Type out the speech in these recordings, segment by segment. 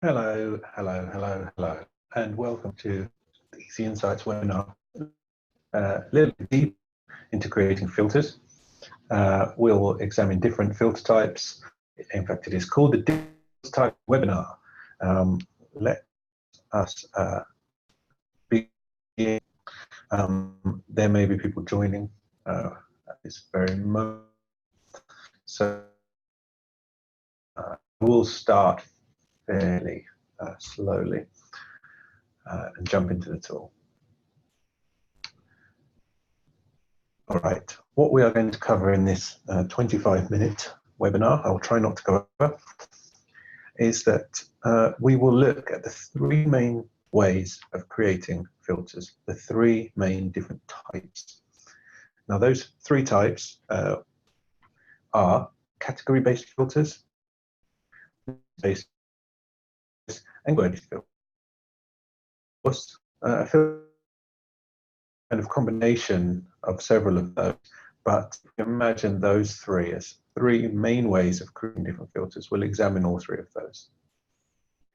Hello, and welcome to the EzyInsights webinar. A little bit deep into creating filters. We'll examine different filter types. In fact, it is called the different type webinar. Let us begin. There may be people joining at this very moment, so we'll start fairly slowly and jump into the tool. All right, what we are going to cover in this 25-minute webinar, I'll try not to go over, is that we will look at the three main ways of creating filters, the three main different types. Now, those three types are category-based filters, based and word filters. A filter kind of combination of several of those, but imagine those three as three main ways of creating different filters. We'll examine all three of those.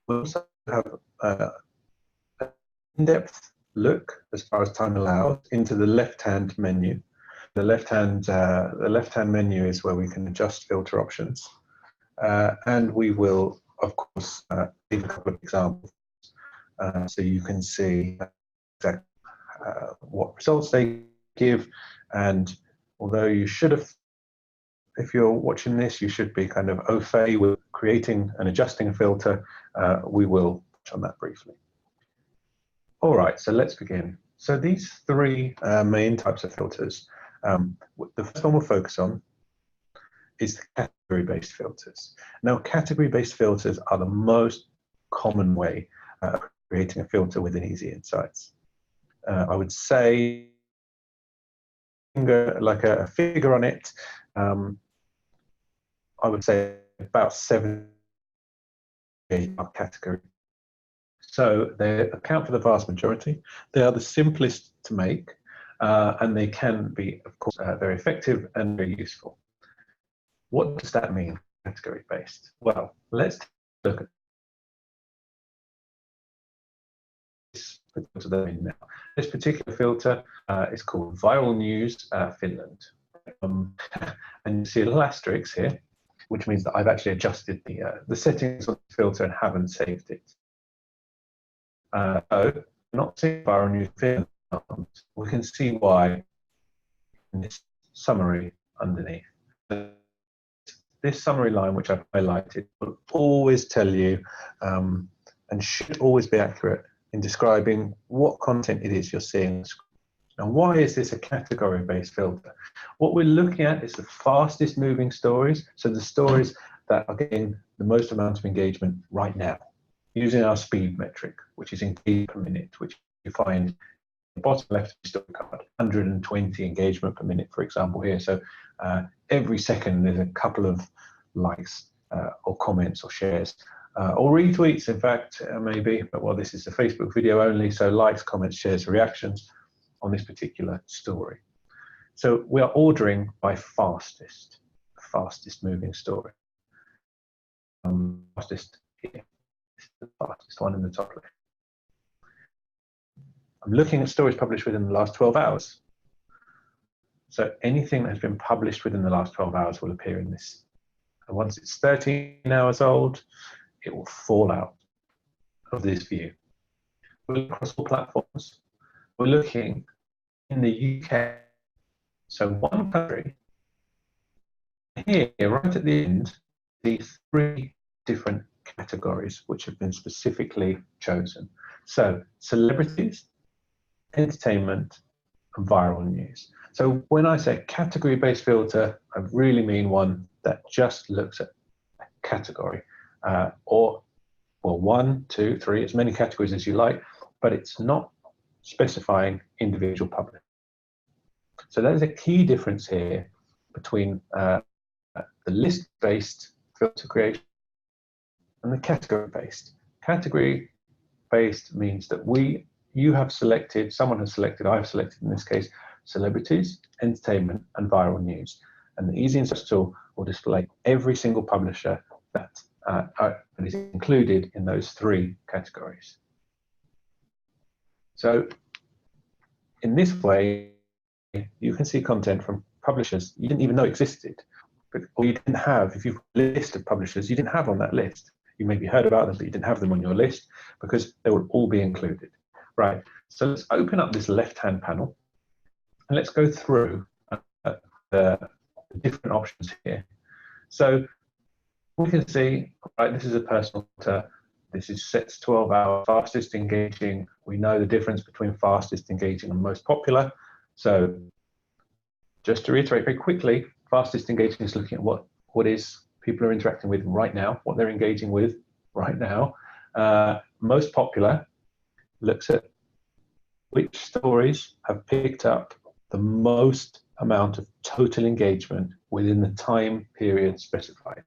We'll also have an in-depth look, as far as time allows, into the left-hand menu. The left-hand menu is where we can adjust filter options, and we will, of course, give a couple of examples so you can see exactly what results they give. And although you should have, if you're watching this, you should be kind of au fait with creating and adjusting a filter. We will touch on that briefly. All right, so let's begin. So these three main types of filters, the first one we'll focus on is the category-based filters. Now, category-based filters are the most common way of creating a filter within EzyInsights. I would say, like a figure on it, I would say about 7 category. So they account for the vast majority. They are the simplest to make, and they can be, of course, very effective and very useful. What does that mean, category-based? Well, let's look at this filter now. This particular filter is called Viral News Finland. And you see a little asterisk here, which means that I've actually adjusted the settings of the filter and haven't saved it. So, not seeing Viral News Finland, we can see why in this summary underneath. This summary line, which I've highlighted, will always tell you and should always be accurate in describing what content it is you're seeing. And why is this a category-based filter? What we're looking at is the fastest moving stories, so the stories that are getting the most amount of engagement right now, using our speed metric, which is engagement per minute, which you find in the bottom left of the story card, 120 engagement per minute, for example, here. So every second there's a couple of likes or comments or shares. Or retweets, in fact, maybe, but well, this is a Facebook video only, so likes, comments, shares, reactions on this particular story. So we are ordering by fastest moving story. Fastest here, this is the fastest one in the top left. I'm looking at stories published within the last 12 hours. So anything that has been published within the last 12 hours will appear in this. And once it's 13 hours old, it will fall out of this view. We're looking across all platforms. We're looking in the UK, so one country. Here, right at the end, these three different categories which have been specifically chosen. So celebrities, entertainment, and viral news. So when I say category-based filter, I really mean one that just looks at a category. Or, well, 1, 2, 3, as many categories as you like, but it's not specifying individual publishers. So there's a key difference here between the list-based filter creation and the category-based. Category-based means that you have selected, someone has selected, I've selected in this case, celebrities, entertainment, and viral news. And the EzyInsights tool will display every single publisher that and is included in those 3 categories. So in this way, you can see content from publishers you didn't even know existed, or you didn't have. If you've a list of publishers you didn't have on that list, you maybe heard about them, but you didn't have them on your list because they will all be included. Right, so let's open up this left-hand panel and let's go through the different options here. So we can see, right, this is a personal filter. This is sets 12 hours, fastest engaging. We know the difference between fastest engaging and most popular. So just to reiterate very quickly, fastest engaging is looking at what is people are interacting with right now, what they're engaging with right now. Most popular looks at which stories have picked up the most amount of total engagement within the time period specified.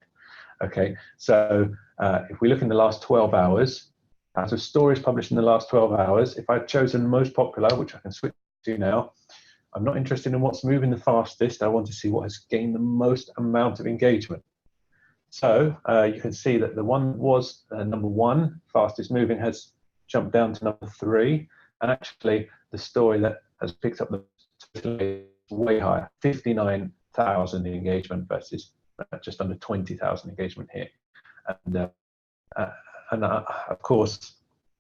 Okay, so if we look in the last 12 hours, out of stories published in the last 12 hours, if I've chosen most popular, which I can switch to now, I'm not interested in what's moving the fastest. I want to see what has gained the most amount of engagement. So you can see that the one was number 1, fastest moving, has jumped down to number 3. And actually, the story that has picked up the total way higher, 59,000 engagement versus just under 20,000 engagement here. And of course,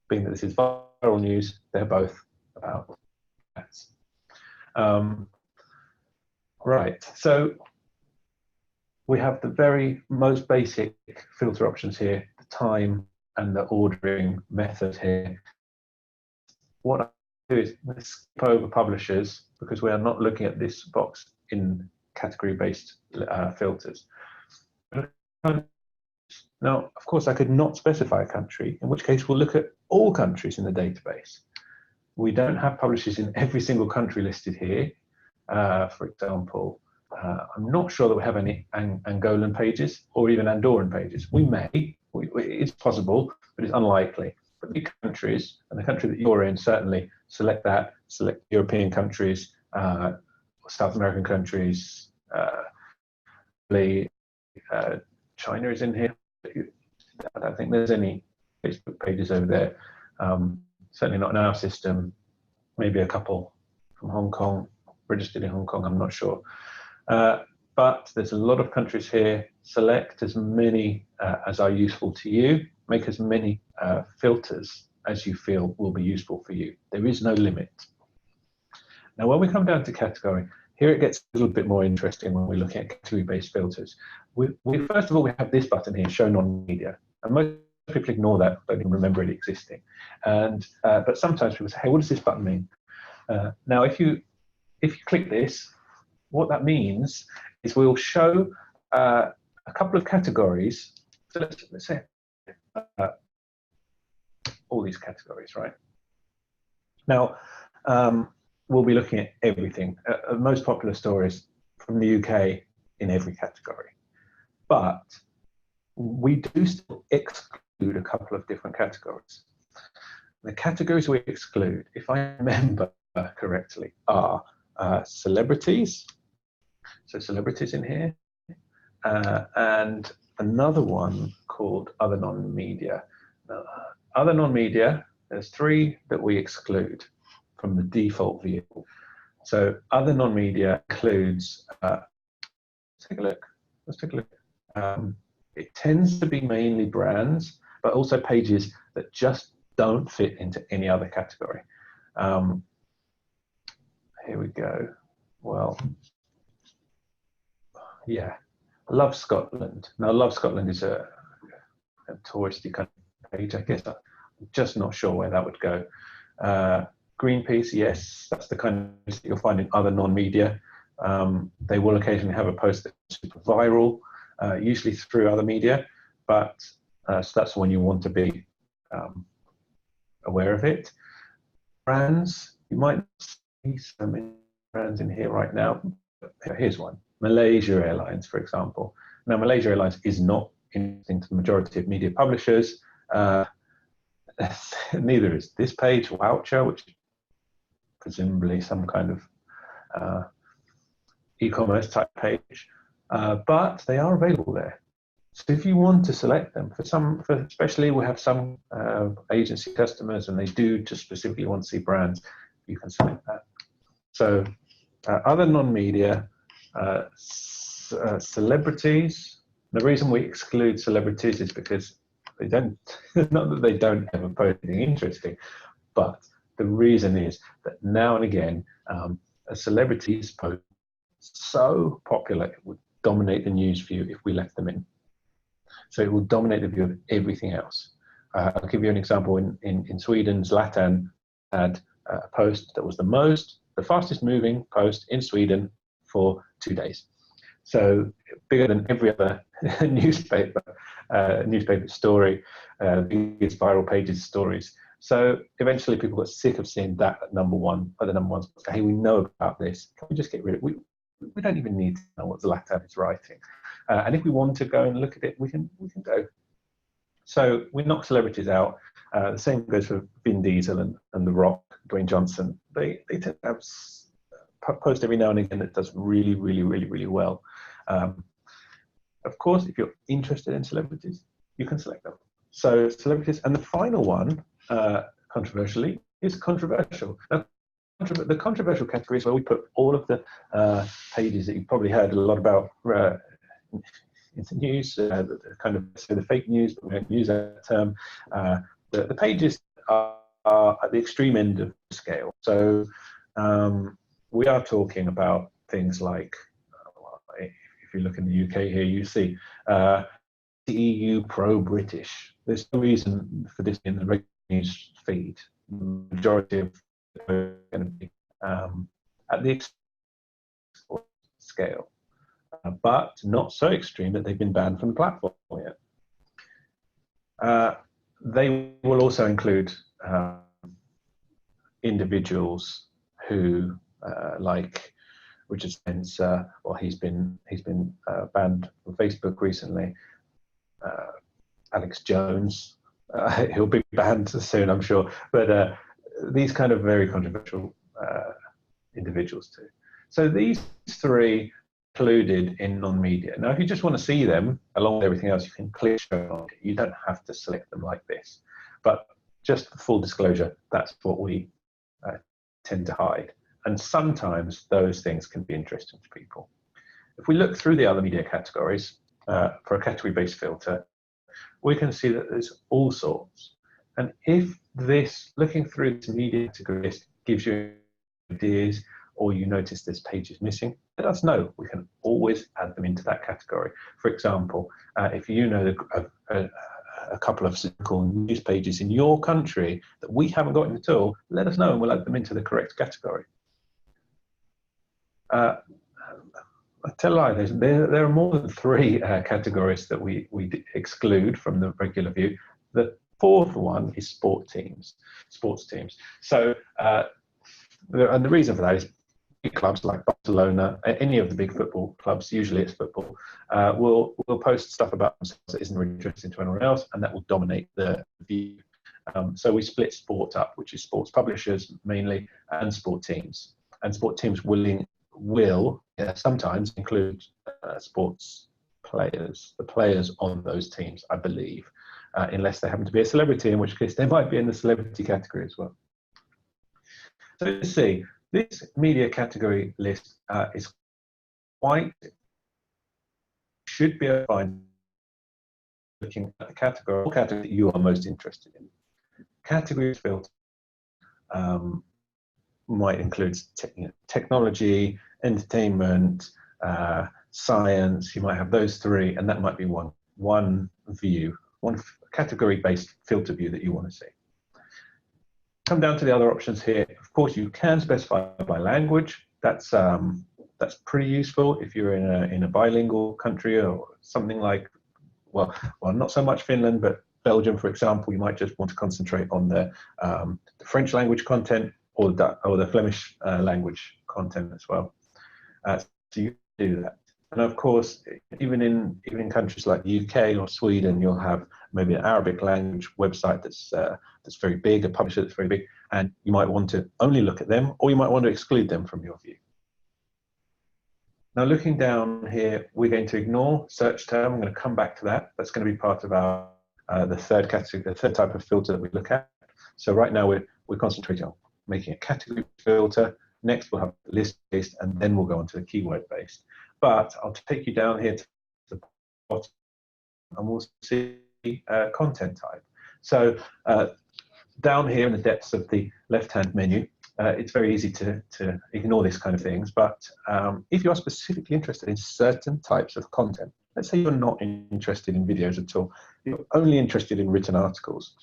being that this is viral news, they're both about that. Right, so we have the very most basic filter options here, the time and the ordering method here. What I do is let's skip over publishers because we are not looking at this box in category-based filters. Now, of course, I could not specify a country, in which case we'll look at all countries in the database. We don't have publishers in every single country listed here. For example, I'm not sure that we have any Angolan pages or even Andorran pages. We may, it's possible, but it's unlikely. But the countries, and the country that you're in, certainly select that, select European countries, South American countries, China is in here. I don't think there's any Facebook pages over there. Certainly not in our system. Maybe a couple from Hong Kong, registered in Hong Kong, I'm not sure. But there's a lot of countries here. Select as many as are useful to you. Make as many filters as you feel will be useful for you. There is no limit. Now, when we come down to category, here it gets a little bit more interesting when we're looking at category-based filters. First of all, we have this button here, show non-media. And most people ignore that, don't even remember it existing. And but sometimes people say, hey, what does this button mean? Now, if you click this, what that means is we'll show a couple of categories. So let's say all these categories, right? Now, we'll be looking at everything, most popular stories from the UK in every category. But we do still exclude a couple of different categories. The categories we exclude, if I remember correctly, are celebrities. So celebrities in here, and another one called other non-media. Other non-media, there's 3 that we exclude from the default view. So other non-media includes, let's take a look. It tends to be mainly brands, but also pages that just don't fit into any other category. Here we go. Well, yeah, Love Scotland. Now, Love Scotland is a touristy kind of page, I guess. I'm just not sure where that would go. Greenpeace, yes, that's the kind of that you'll find in other non-media. They will occasionally have a post that's super viral, usually through other media, but so that's when you want to be aware of it. Brands, you might see so many brands in here right now. Here's one, Malaysia Airlines, for example. Now, Malaysia Airlines is not interesting to the majority of media publishers. Neither is this page, Voucher, which is presumably some kind of e-commerce type page, but they are available there. So if you want to select them, especially we have some agency customers and they do just specifically want to see brands, you can select that. So other non-media, celebrities. The reason we exclude celebrities is because they don't, not that they don't ever post anything interesting, but the reason is that now and again, a celebrity's post so popular, it would dominate the news view if we left them in. So it will dominate the view of everything else. I'll give you an example. In Sweden, Zlatan had a post that was the fastest moving post in Sweden for 2 days. So bigger than every other newspaper story, biggest viral pages stories. So eventually people got sick of seeing that at number one, or the number one. Hey, we know about this. Can we just get rid of it? We don't even need to know what Zlatan is writing. And if we want to go and look at it, we can go. So we knock celebrities out. The same goes for Vin Diesel and The Rock, Dwayne Johnson. They tend to have post every now and again that does really, really, really, really well. Of course, if you're interested in celebrities, you can select them. So celebrities, and the final one, controversially, is controversial. Now, the controversial category is where we put all of the pages that you've probably heard a lot about in the news, kind of the fake news, but we don't use that term. The pages are at the extreme end of the scale. So we are talking about things like, if you look in the UK here, you see the EU pro-British. There's no reason for this in the regular news feed. The majority of are going to be at the scale, but not so extreme that they've been banned from the platform yet. They will also include individuals who, like Richard Spencer, well, he's been banned from Facebook recently. Alex Jones, he'll be banned soon, I'm sure. But these kind of very controversial individuals too. So these three included in non-media. Now, if you just want to see them along with everything else, you can click show on it. You don't have to select them like this. But just for full disclosure, that's what we tend to hide. And sometimes those things can be interesting to people. If we look through the other media categories for a category-based filter, we can see that there's all sorts. And if this, looking through this media category list, gives you ideas, or you notice this page is missing, let us know. We can always add them into that category. For example, if you know a couple of cyclical news pages in your country that we haven't got in at all, let us know and we'll add them into the correct category. I tell a lie, there are more than 3 categories that we exclude from the regular view. The fourth one is sports teams. So, and the reason for that is big clubs like Barcelona, any of the big football clubs, usually it's football, will post stuff about themselves that isn't really interesting to anyone else, and that will dominate the view. So we split sport up, which is sports publishers mainly, and sport teams. And sport teams will sometimes include sports players, the players on those teams, I believe, unless they happen to be a celebrity, in which case they might be in the celebrity category as well. So let's see, this media category list is quite, should be able to find looking at the category that you are most interested in. Categories filter might include technology, entertainment, science. You might have those 3, and that might be one view, one category-based filter view that you want to see. Come down to the other options here. Of course, you can specify by language. That's pretty useful if you're in a bilingual country or something like, well, not so much Finland, but Belgium, for example. You might just want to concentrate on the French language content or the Flemish language content as well. So you can do that. And of course, even in countries like the UK or Sweden, you'll have maybe an Arabic language website that's very big, a publisher that's very big, and you might want to only look at them, or you might want to exclude them from your view. Now, looking down here, we're going to ignore search term. I'm going to come back to that. That's going to be part of our the third category, the third type of filter that we look at. So right now we're concentrating on making a category filter. Next we'll have list-based, and then we'll go on to the keyword-based. But I'll take you down here to the bottom, and we'll see content type. So down here in the depths of the left-hand menu, it's very easy to ignore this kind of things, but if you are specifically interested in certain types of content, let's say you're not interested in videos at all, you're only interested in written articles,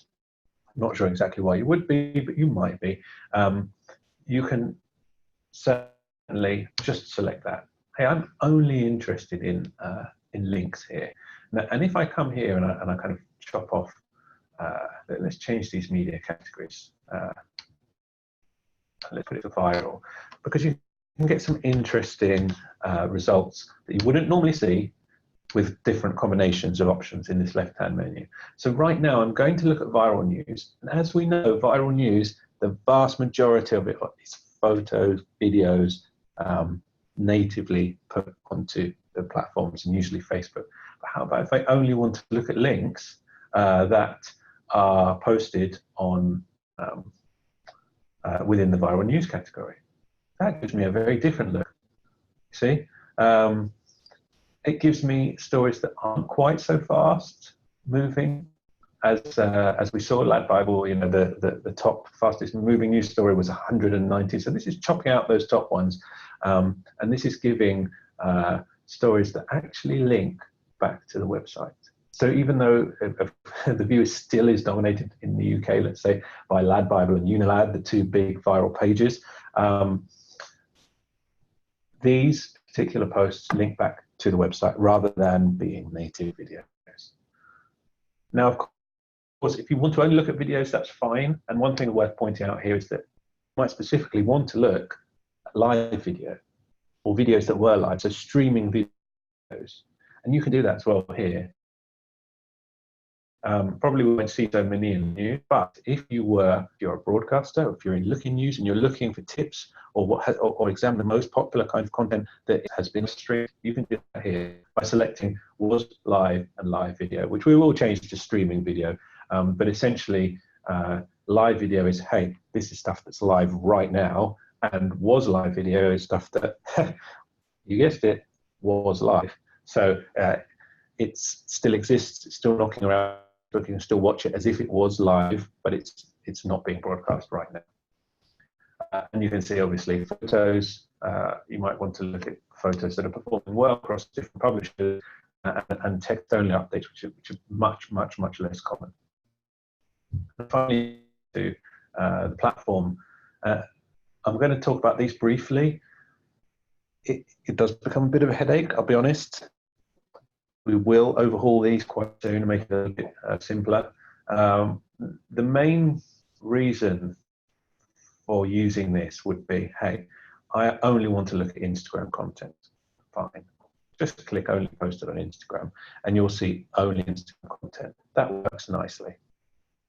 I'm not sure exactly why you would be, but you might be, you can certainly just select that. Hey, I'm only interested in links here. Now, and if I come here and I kind of chop off, let's change these media categories. Let's put it to viral, because you can get some interesting results that you wouldn't normally see with different combinations of options in this left-hand menu. So right now I'm going to look at viral news, and as we know, viral news, the vast majority of it is photos, videos, natively put onto the platforms, and usually Facebook. But how about if I only want to look at links that are posted on within the viral news category? That gives me a very different look. See, it gives me stories that aren't quite so fast moving as we saw Lad Bible. You know, the top fastest moving news story was 190. So this is chopping out those top ones, and this is giving stories that actually link back to the website. So even though the view still is dominated in the UK, let's say, by Lad Bible and Unilad, the two big viral pages, these particular posts link back to the website rather than being native videos. Now, of course, if you want to only look at videos, that's fine. And one thing worth pointing out here is that you might specifically want to look at live video or videos that were live, so streaming videos. And you can do that as well here. Probably we won't see so many in the news, but if you're a broadcaster, if you're in looking news and you're looking for tips or examine the most popular kind of content that has been streamed, you can do that here by selecting was live and live video, which we will change to streaming video. But essentially, live video is, hey, this is stuff that's live right now, and was live video is stuff that, you guessed it, was live. So it still exists, it's still knocking around. You can still watch it as if it was live, but it's not being broadcast right now. And you can see, obviously, photos. You might want to look at photos that are performing well across different publishers, and text-only updates, which are much, much, much less common. And finally, to the platform, I'm going to talk about these briefly. It does become a bit of a headache, I'll be honest. We will overhaul these quite soon and make it a little bit simpler. The main reason for using this would be, hey, I only want to look at Instagram content. Fine. Just click only posted on Instagram and you'll see only Instagram content. That works nicely.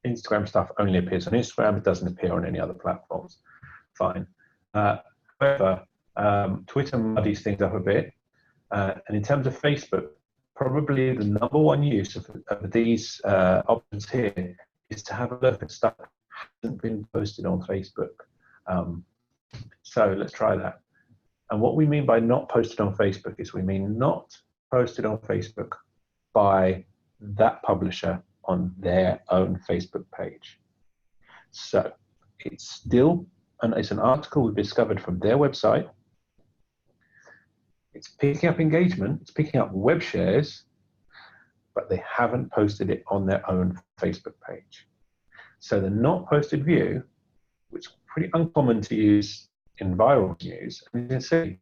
Instagram stuff only appears on Instagram. It doesn't appear on any other platforms. Fine. However, Twitter muddies things up a bit. And in terms of Facebook, probably the number one use of these options here is to have a look at stuff that hasn't been posted on Facebook. So let's try that. And what we mean by not posted on Facebook is we mean not posted on Facebook by that publisher on their own Facebook page. So it's still, and it's an article we've discovered from their website. It's picking up engagement, it's picking up web shares, but they haven't posted it on their own Facebook page. So the not posted view, which is pretty uncommon to use in viral news, and you can see,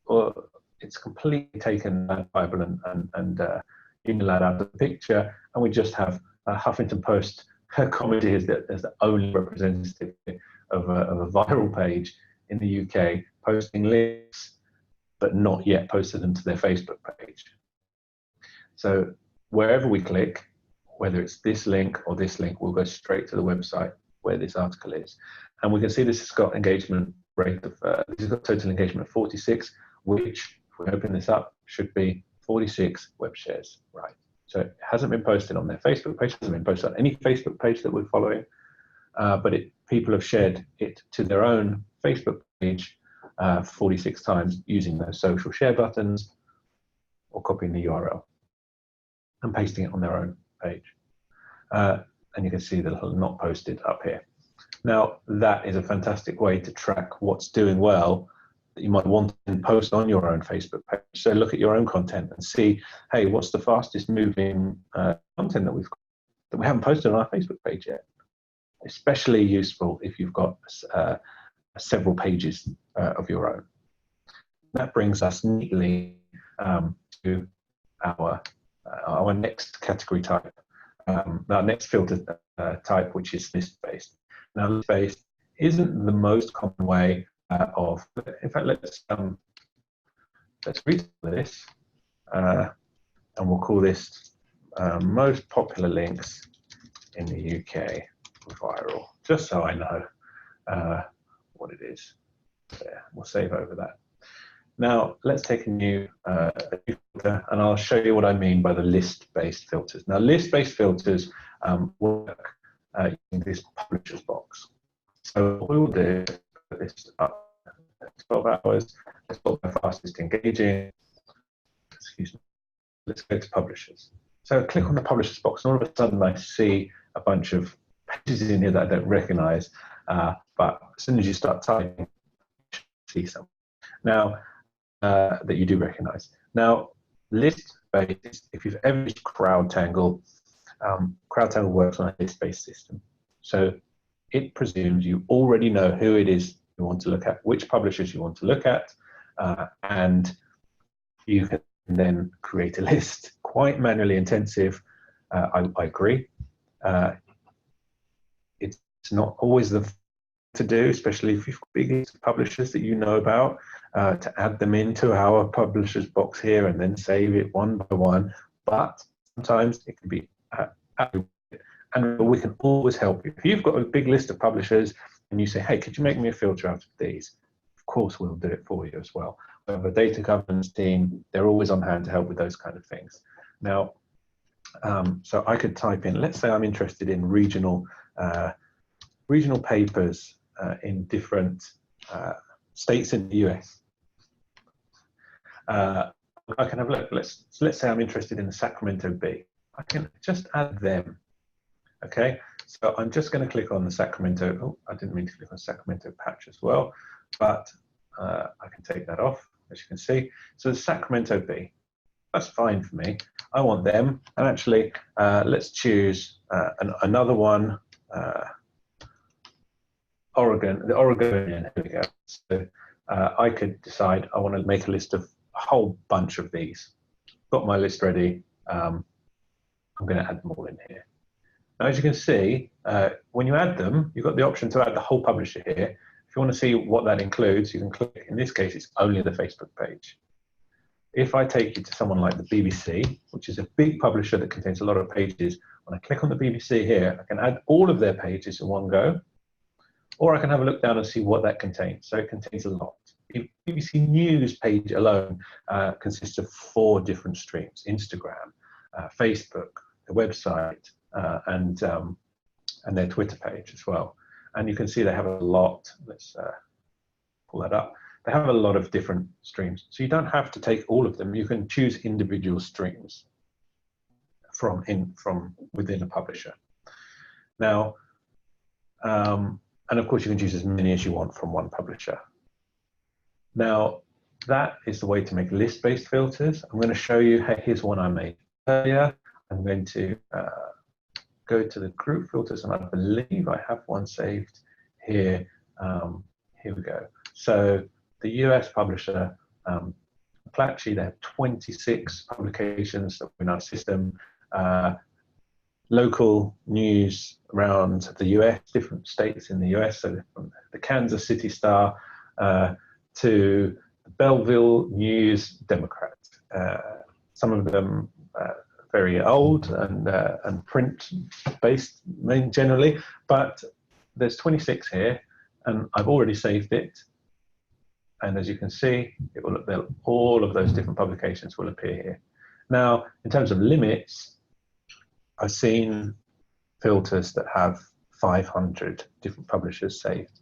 well, it's completely taken that Bible and Unilad out of the picture, and we just have a Huffington Post comedy as the only representative of a viral page in the UK, posting links but not yet posted them to their Facebook page. So wherever we click, whether it's this link or this link, we'll go straight to the website where this article is. And we can see this has got engagement rate of, this has got total engagement of 46, which if we open this up, should be 46 web shares, right? So it hasn't been posted on their Facebook page, hasn't been posted on any Facebook page that we're following, but people have shared it to their own Facebook page 46 times using those social share buttons or copying the URL and pasting it on their own page. And you can see the little not posted up here. Now, that is a fantastic way to track what's doing well that you might want to post on your own Facebook page. So look at your own content and see, hey, what's the fastest moving content that we haven't posted on our Facebook page yet? Especially useful if you've got several pages of your own. That brings us neatly to our next category type, our next filter type, which is list-based. Now, list-based isn't the most common way of. In fact, let's read this, and we'll call this most popular links in the UK viral, just so I know what it is. There, we'll save over that. Now, let's take a new filter, and I'll show you what I mean by the list-based filters. Now, list-based filters work using this publishers box. So what we will do is put this up 12 hours. Let's put the fastest engaging. Excuse me. Let's go to publishers. So I click on the publishers box, and all of a sudden I see a bunch of pages in here that I don't recognize. But as soon as you start typing, you see some. Now, that you do recognize. Now, list-based, if you've ever used CrowdTangle, CrowdTangle works on a list-based system. So it presumes you already know who it is you want to look at, which publishers you want to look at, and you can then create a list. Quite manually intensive, I agree. It's not always the to do, especially if you've got big publishers that you know about, to add them into our publishers box here and then save it one by one. But sometimes it can be, and we can always help you. If you've got a big list of publishers and you say, hey, could you make me a filter out of these? Of course, we'll do it for you as well. We have a data governance team. They're always on hand to help with those kind of things. Now, so I could type in, let's say I'm interested in regional papers in different states in the US. I can have a look. Let's say I'm interested in the Sacramento Bee. I can just add them. Okay, so I'm just going to click on the Sacramento. Oh, I didn't mean to click on Sacramento patch as well, but I can take that off, as you can see. So the Sacramento Bee, that's fine for me. I want them, and actually, let's choose another one. Oregon, the Oregonian, here we go. So I could decide I want to make a list of a whole bunch of these. Got my list ready. I'm going to add them all in here. Now, as you can see, when you add them, you've got the option to add the whole publisher here. If you want to see what that includes, you can click. In this case, it's only the Facebook page. If I take you to someone like the BBC, which is a big publisher that contains a lot of pages, when I click on the BBC here, I can add all of their pages in one go. Or I can have a look down and see what that contains. So it contains a lot. The BBC News page alone consists of 4 different streams: Instagram, Facebook, the website, and their Twitter page as well. And you can see they have a lot. Let's pull that up. They have a lot of different streams. So you don't have to take all of them. You can choose individual streams from within a publisher. Now, and of course, you can choose as many as you want from one publisher. Now, that is the way to make list-based filters. I'm going to show you, hey, here's one I made earlier. I'm going to go to the group filters, and I believe I have one saved here. Here we go. So the US publisher, Platchi, they have 26 publications in our system. Local news around the US, different states in the US, so from the Kansas City Star to the Belleville News Democrat. Some of them very old and print-based generally, but there's 26 here, and I've already saved it. And as you can see, it will all of those different publications will appear here. Now, in terms of limits, I've seen filters that have 500 different publishers saved,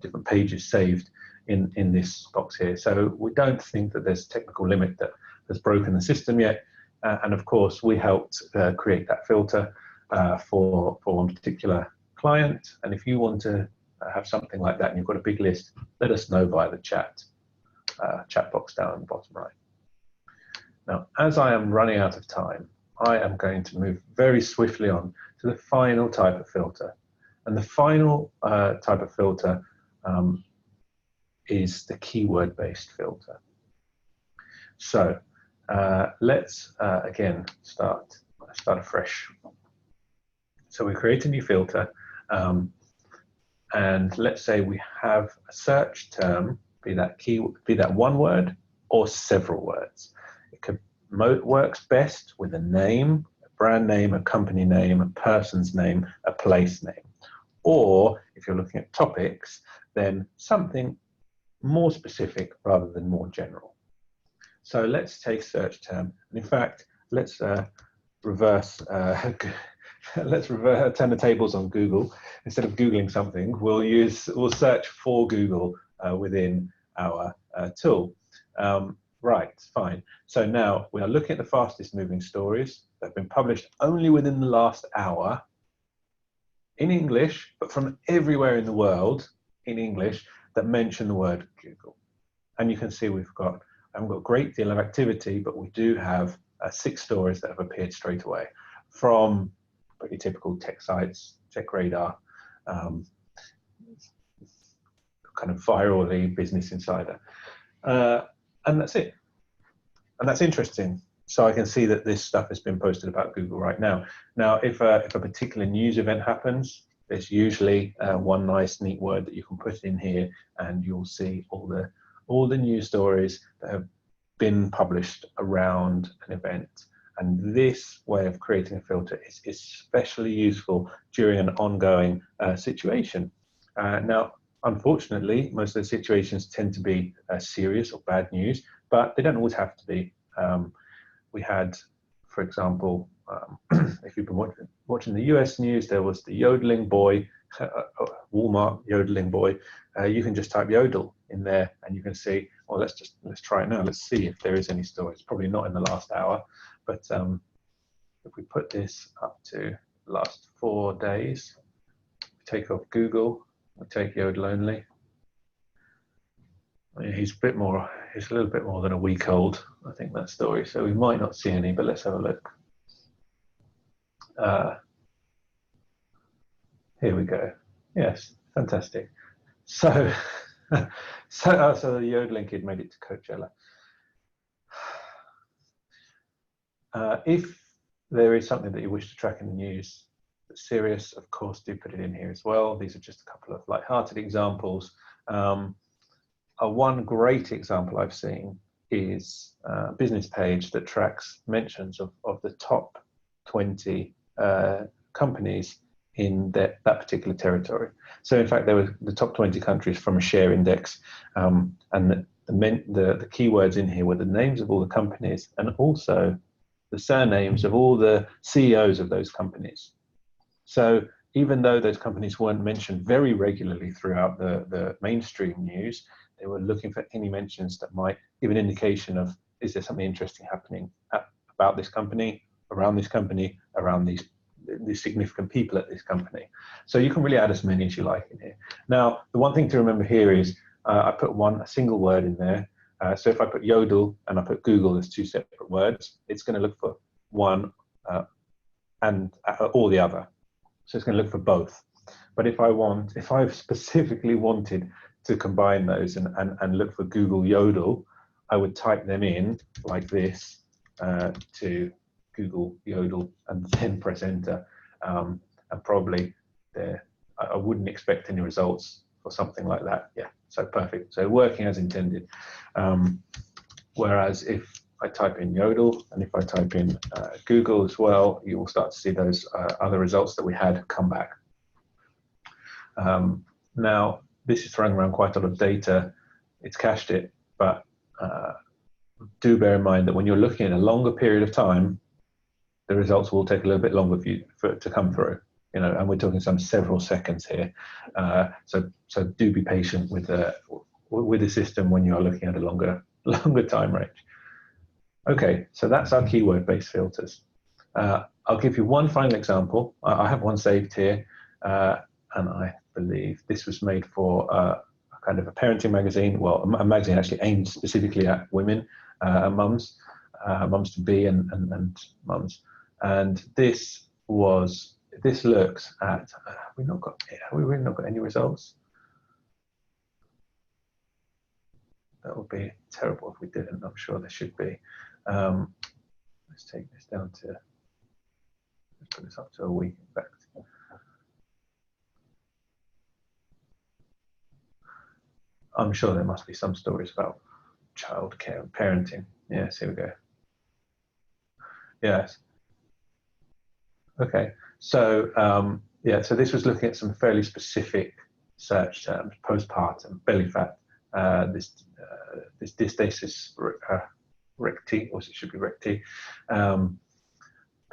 different pages saved in this box here. So we don't think that there's a technical limit that has broken the system yet. And of course, we helped create that filter for one particular client. And if you want to have something like that and you've got a big list, let us know via the chat box down at the bottom right. Now, as I am running out of time, I am going to move very swiftly on to the final type of filter. And the final type of filter is the keyword-based filter. So let's again start afresh. So we create a new filter, and let's say we have a search term, be that one word or several words. It works best with a name, a brand name, a company name, a person's name, a place name. Or if you're looking at topics, then something more specific rather than more general. So let's take search term. And in fact, let's reverse. Let's turn the tables on Google. Instead of Googling something, we'll search for Google within our tool. Right, fine. So now we are looking at the fastest moving stories that have been published only within the last hour in English, but from everywhere in the world in English that mention the word Google. And you can see I haven't got a great deal of activity, but we do have 6 stories that have appeared straight away from pretty typical tech sites, Tech Radar, kind of virally Business Insider. And that's it. And that's interesting. So I can see that this stuff has been posted about Google right now. Now, if a particular news event happens, there's usually one nice, neat word that you can put in here, and you'll see all the news stories that have been published around an event. And this way of creating a filter is especially useful during an ongoing situation. Now, unfortunately, most of the situations tend to be serious or bad news, but they don't always have to be. We had, for example, if you've been watching the US news, there was the yodeling boy, Walmart yodeling boy. You can just type yodel in there and you can see, well, let's try it now. Let's see if there is any story. It's probably not in the last hour, but if we put this up to the last 4 days, we take off Google, we take yodel only. I mean, he's a little bit more than a week old, I think, that story. So we might not see any, but let's have a look. Here we go. Yes, fantastic. So, so the yodeling kid made it to Coachella. If there is something that you wish to track in the news that's serious, of course, do put it in here as well. These are just a couple of light-hearted examples. One great example I've seen is a business page that tracks mentions of the top 20 companies in that particular territory. So in fact, there were the top 20 countries from a share index, and the keywords in here were the names of all the companies and also the surnames of all the CEOs of those companies. So even though those companies weren't mentioned very regularly throughout the mainstream news, they were looking for any mentions that might give an indication of, is there something interesting happening about this company, around these significant people at this company. So you can really add as many as you like in here. Now, the one thing to remember here is I put a single word in there. So if I put yodel and I put Google as 2 separate words, it's going to look for one or the other. So it's going to look for both. But if I specifically wanted to combine those and look for Google yodel, I would type them in like this to Google yodel and then press enter. And probably I wouldn't expect any results for something like that. Yeah, so perfect. So working as intended. Whereas if I type in yodel and if I type in Google as well, you will start to see those other results that we had come back. Now, this is throwing around quite a lot of data. it's cached it, but do bear in mind that when you're looking at a longer period of time, the results will take a little bit longer for it to come through. And we're talking several seconds here. So do be patient with the system when you are looking at a longer time range. Okay, so that's our keyword-based filters. I'll give you one final example. I have one saved here, and I believe this was made for a kind of a parenting magazine. Well, a magazine actually aimed specifically at women, mums, mums to be, and mums. And this looks at. Have we really not got any results? That would be terrible if we didn't. I'm sure there should be. Let's take this down to. Let's put this up to a week, in fact. I'm sure there must be some stories about childcare and parenting. Yes, here we go. Yes. Okay. So so this was looking at some fairly specific search terms: postpartum, belly fat, this diastasis recti, or it should be recti,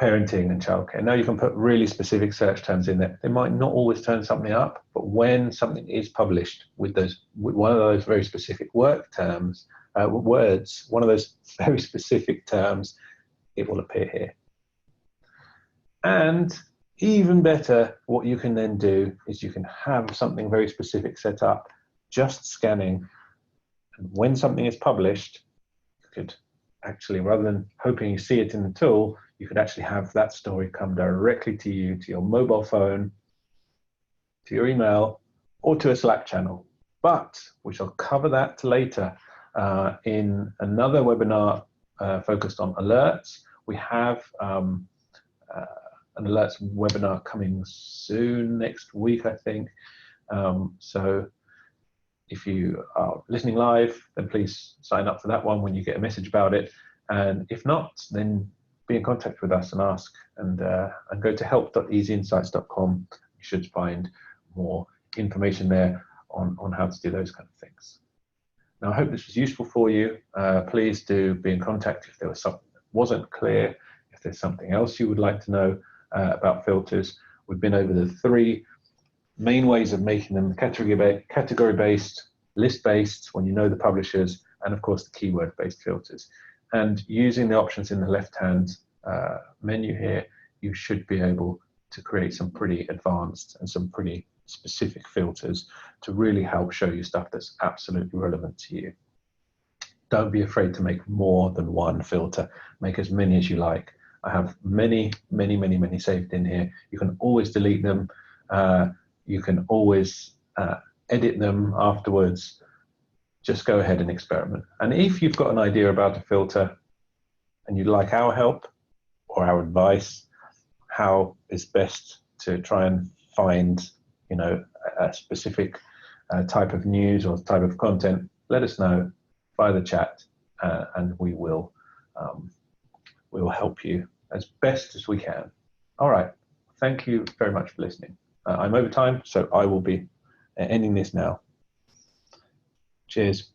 parenting and childcare. Now you can put really specific search terms in there. They might not always turn something up, but when something is published with one of those very specific words, one of those very specific terms, it will appear here. And even better, what you can then do is you can have something very specific set up, just scanning. And when something is published, you could actually, rather than hoping you see it in the tool, you could actually have that story come directly to you, to your mobile phone, to your email, or to a Slack channel. But we shall cover that later in another webinar focused on alerts. We have an alerts webinar coming soon, next week, I think. So if you are listening live, then please sign up for that one when you get a message about it. And if not, then be in contact with us and ask, and go to help.EzyInsights.com. You should find more information there on how to do those kind of things. Now, I hope this was useful for you. Please do be in contact if there was something that wasn't clear, if there's something else you would like to know about filters. We've been over the 3 main ways of making them: category-based, list-based, when you know the publishers, and of course the keyword-based filters. And using the options in the left-hand menu here, you should be able to create some pretty advanced and some pretty specific filters to really help show you stuff that's absolutely relevant to you. Don't be afraid to make more than one filter. Make as many as you like. I have many saved in here. You can always delete them. You can always edit them afterwards. Just go ahead and experiment. And if you've got an idea about a filter and you'd like our help or our advice, how is best to try and find, a specific type of news or type of content, let us know via the chat, and we will help you as best as we can. All right. Thank you very much for listening. I'm over time, so I will be ending this now. Cheers.